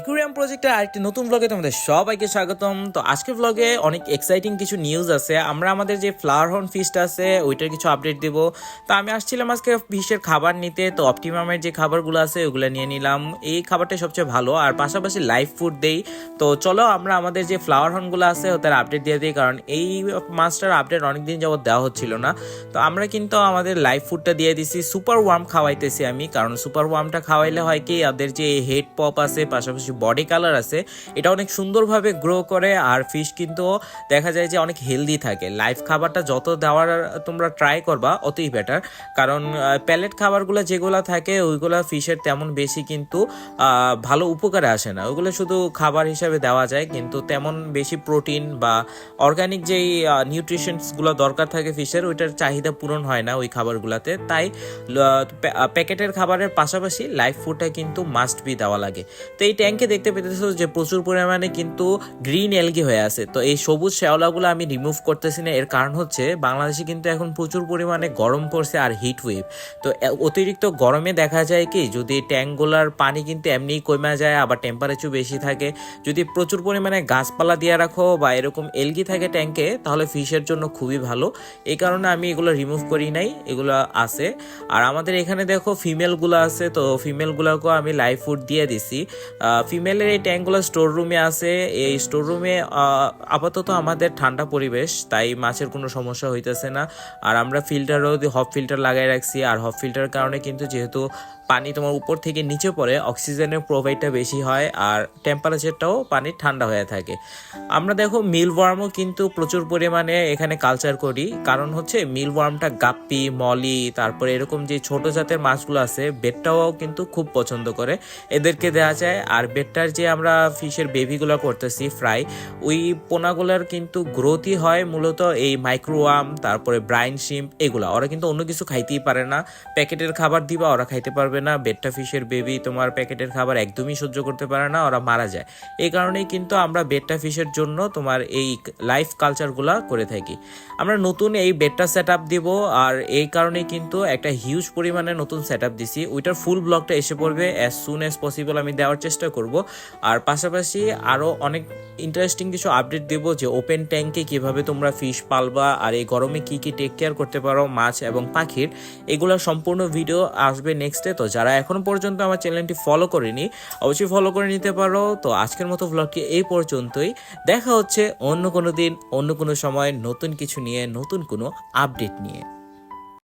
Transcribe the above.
Aquarium প্রজেক্টের আরেকটি নতুন ব্লগে তোমাদের সবাইকে স্বাগতম। তো আজকের ব্লগে অনেক এক্সাইটিং কিছু নিউজ আছে। আমরা আমাদের যে ফ্লাওয়ার হর্ন ফিশট আছে ওইটার কিছু আপডেট দেব। তো আমি আসছিলাম আজকে ফিশের খাবার নিতে, তো অপটিমামের যে খাবারগুলো আছে ওগুলো নিয়ে নিলাম। এই খাবারটা সবচেয়ে ভালো, আর পাশাপাশি লাইভ ফুড দেই। তো চলো আমরা আমাদের যে ফ্লাওয়ার হর্নগুলো আছে ওটার আপডেট দিয়ে দিই, কারণ এই মাছটার আপডেট অনেকদিন যাবত দেওয়া হচ্ছিল না। তো আমরা কিন্তু আমাদের লাইভ ফুডটা দিয়ে দিছি। সুপার ওয়ার্ম খাওয়াইতেছি আমি, কারণ সুপার ওয়ার্মটা খাওয়াইলে হয় কি ওদের যে হেড পপ আছে পাশাপাশি বডি কালার আছে এটা অনেক সুন্দরভাবে গ্রো করে, আর ফিশ কিন্তু দেখা যায় যে অনেক হেলদি থাকে। লাইভ খাবারটা যত দেওয়ার তোমরা ট্রাই করবা অতই বেটার, কারণ প্যালেট খাবারগুলো যেগুলো থাকে ওইগুলো ফিশের তেমন বেশি কিন্তু ভালো উপকারে আসে না। ওইগুলো শুধু খাবার হিসাবে দেওয়া যায়, কিন্তু তেমন বেশি প্রোটিন বা অর্গানিক যেই নিউট্রিশনসগুলো দরকার থাকে ফিশের ওইটার চাহিদা পূরণ হয় না ওই খাবারগুলোতে। তাই প্যাকেটের খাবারের পাশাপাশি লাইভ ফুডটা কিন্তু মাস্ট বি দেওয়া লাগে। তো এই ট্যাঙ্কে দেখতে পেতেছো যে প্রচুর পরিমাণে কিন্তু গ্রিন এলগি হয়ে আছে। তো এই সবুজ শ্যাওলাগুলো আমি রিমুভ করতেছি না, এর কারণ হচ্ছে বাংলাদেশে কিন্তু এখন প্রচুর পরিমাণে গরম পড়ছে আর হিট ওয়েভ। তো অতিরিক্ত গরমে দেখা যায় কি যদি ট্যাঙ্কগুলার পানি কিন্তু এমনিই কমে যায়, আবার টেম্পারেচার বেশি থাকে। যদি প্রচুর পরিমাণে গাছপালা দিয়ে রাখো বা এরকম এলগি থাকে ট্যাঙ্কে তাহলে ফিশের জন্য খুবই ভালো। এই কারণে আমি এগুলো রিমুভ করি নাই, এগুলো আছে। আর আমাদের এখানে দেখো ফিমেলগুলো আছে, তো ফিমেলগুলোকেও আমি লাইভ ফুড দিয়ে দিছি। ফিমেলের এই ট্যাঙ্কগুলো স্টোর রুমে আছে। এই স্টোর রুমে আপাতত আমাদের ঠান্ডা পরিবেশ, তাই মাছের কোনো সমস্যা হইতেছে না। আর আমরা ফিল্টারও হপ ফিল্টার লাগাই রাখছি, আর হপ ফিল্টারের কারণে কিন্তু যেহেতু পানি তোমার উপর থেকে নিচে পড়ে অক্সিজেনের প্রোভাইডটা বেশি হয় আর টেম্পারেচারটাও পানি ঠান্ডা হয়ে থাকে। আমরা দেখো মিলওয়ার্মও কিন্তু প্রচুর পরিমাণে এখানে কালচার করি, কারণ হচ্ছে মিলওয়ার্মটা গাপ্পি মলি তারপরে এরকম যে ছোট জাতের মাছগুলো আছে বেডটাও কিন্তু খুব পছন্দ করে, এদেরকে দেওয়া যায়। আর বেডটার যে আমরা ফিশের বেবিগুলো করতেছি ফ্রাই, ওই পোনাগুলার কিন্তু গ্রোথই হয় মূলত এই মাইক্রোওয়ার্ম তারপরে ব্রাইন শিম্প এগুলা। ওরা কিন্তু অন্য কিছু খাইতেই পারে না, প্যাকেটের খাবার দিবা ওরা খাইতে পারবে না। বেডটা ফিশের বেবি তোমার প্যাকেটের খাবার একদমই সহ্য করতে পারে না, ওরা মারা যায়। এই কারণেই কিন্তু আমরা বেডটা ফিশের জন্য তোমার এই লাইফ কালচারগুলা করে থাকি। আমরা নতুন এই বেডটা সেট আপ দিব, আর এই কারণেই কিন্তু একটা হিউজ পরিমাণে নতুন সেট আপ দিছি। ওইটার ফুল ব্লগটা এসে পড়বে অ্যাজ সুন অ্যাজ পসিবল, আমি দেওয়ার চেষ্টা করব। আর পাশাপাশি আরও অনেক ইন্টারেস্টিং কিছু আপডেট দেব যে ওপেন ট্যাঙ্কে কিভাবে তোমরা ফিশ পালবা আর এই গরমে কি কি টেক কেয়ার করতে পারো মাছ এবং পাখির, এগুলো সম্পূর্ণ ভিডিও আসবে নেক্সটে। তো যারা এখনো পর্যন্ত আমার চ্যানেলটি ফলো করেনি অবশ্যই ফলো করে নিতে পারো। তো আজকের মতো ব্লগটি এই পর্যন্তই, দেখা হচ্ছে অন্য কোনো দিন অন্য কোনো সময় নতুন কিছু নিয়ে নতুন কোনো আপডেট নিয়ে।